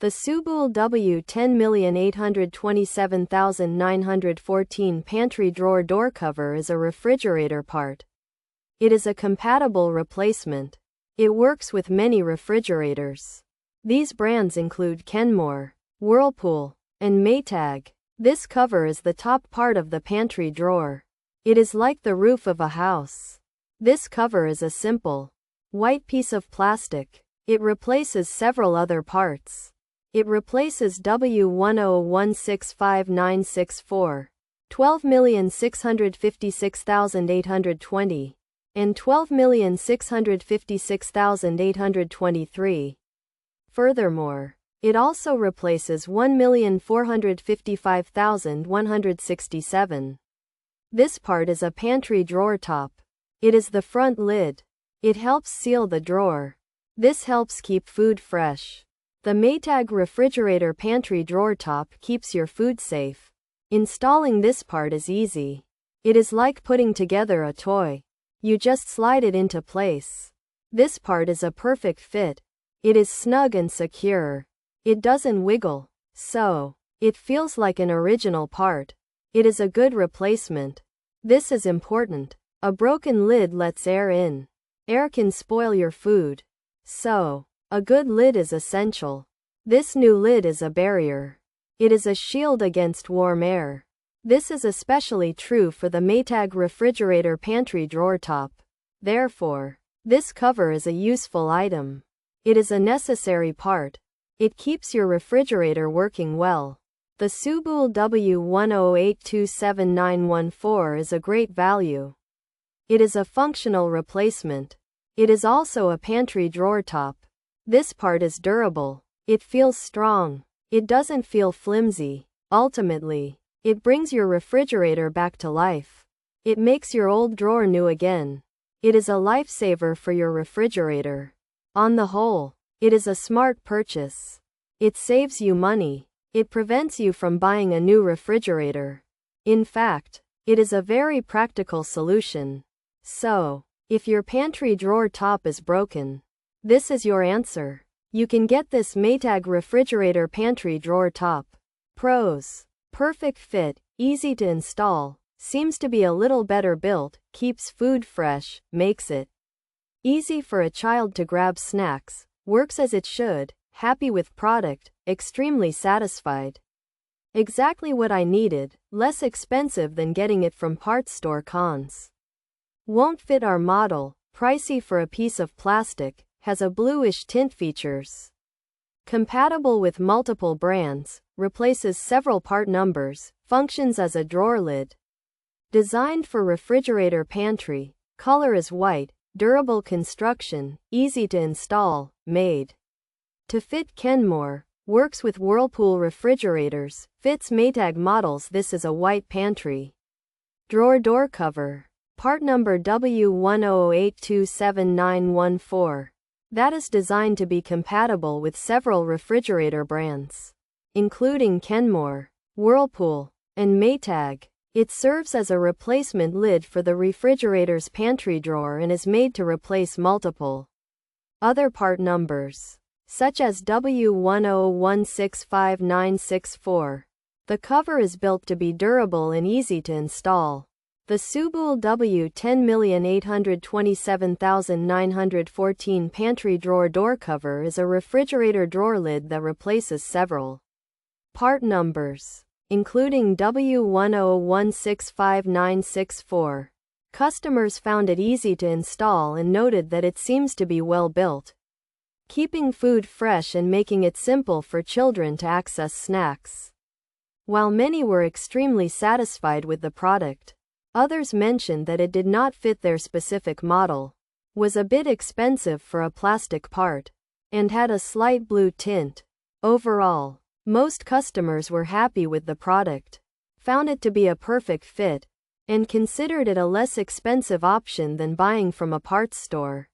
The Soobool W10827914 pantry drawer door cover is a refrigerator part. It is a compatible replacement. It works with many refrigerators. These brands include Kenmore, Whirlpool, and Maytag. This cover is the top part of the pantry drawer. It is like the roof of a house. This cover is a simple, white piece of plastic. It replaces several other parts. It replaces W10816594, 12,656,820, and 12,656,823. Furthermore, it also replaces 1,455,167. This part is a pantry drawer top. It is the front lid. It helps seal the drawer. This helps keep food fresh. The Maytag refrigerator pantry drawer top keeps your food safe. Installing this part is easy. It is like putting together a toy. You just slide it into place. This part is a perfect fit. It is snug and secure. It doesn't wiggle, so it feels like an original part. It is a good replacement. This is important. A broken lid lets air in. Air can spoil your food. So, a good lid is essential. This new lid is a barrier. It is a shield against warm air. This is especially true for the Maytag refrigerator pantry drawer top. Therefore, this cover is a useful item. It is a necessary part. It keeps your refrigerator working well. The Soobool W10827914 is a great value. It is a functional replacement. It is also a pantry drawer top. This part is durable. It feels strong. It doesn't feel flimsy. Ultimately, it brings your refrigerator back to life. It makes your old drawer new again. It is a lifesaver for your refrigerator. On the whole, it is a smart purchase. It saves you money. It prevents you from buying a new refrigerator. In fact, it is a very practical solution. So, if your pantry drawer top is broken, this is your answer. You can get this Maytag refrigerator pantry drawer top. Pros: perfect fit, easy to install, seems to be a little better built, keeps food fresh, makes it easy for a child to grab snacks, works as it should, happy with product, extremely satisfied. Exactly what I needed, less expensive than getting it from parts store. Cons: won't fit our model, pricey for a piece of plastic, has a bluish tint. Features: compatible with multiple brands, replaces several part numbers, functions as a drawer lid. Designed for refrigerator pantry, color is white, durable construction, easy to install, made to fit. Kenmore, works with Whirlpool refrigerators, fits Maytag models. This is a white pantry drawer door cover. Part number W10827914. That is designed to be compatible with several refrigerator brands, including Kenmore, Whirlpool, and Maytag. It serves as a replacement lid for the refrigerator's pantry drawer and is made to replace multiple other part numbers, such as W10816594. The cover is built to be durable and easy to install. The Soobool W10827914 pantry drawer door cover is a refrigerator drawer lid that replaces several part numbers, including W10816594. Customers found it easy to install and noted that it seems to be well built, keeping food fresh and making it simple for children to access snacks. While many were extremely satisfied with the product, others mentioned that it did not fit their specific model, was a bit expensive for a plastic part, and had a slight blue tint. Overall, most customers were happy with the product, found it to be a perfect fit, and considered it a less expensive option than buying from a parts store.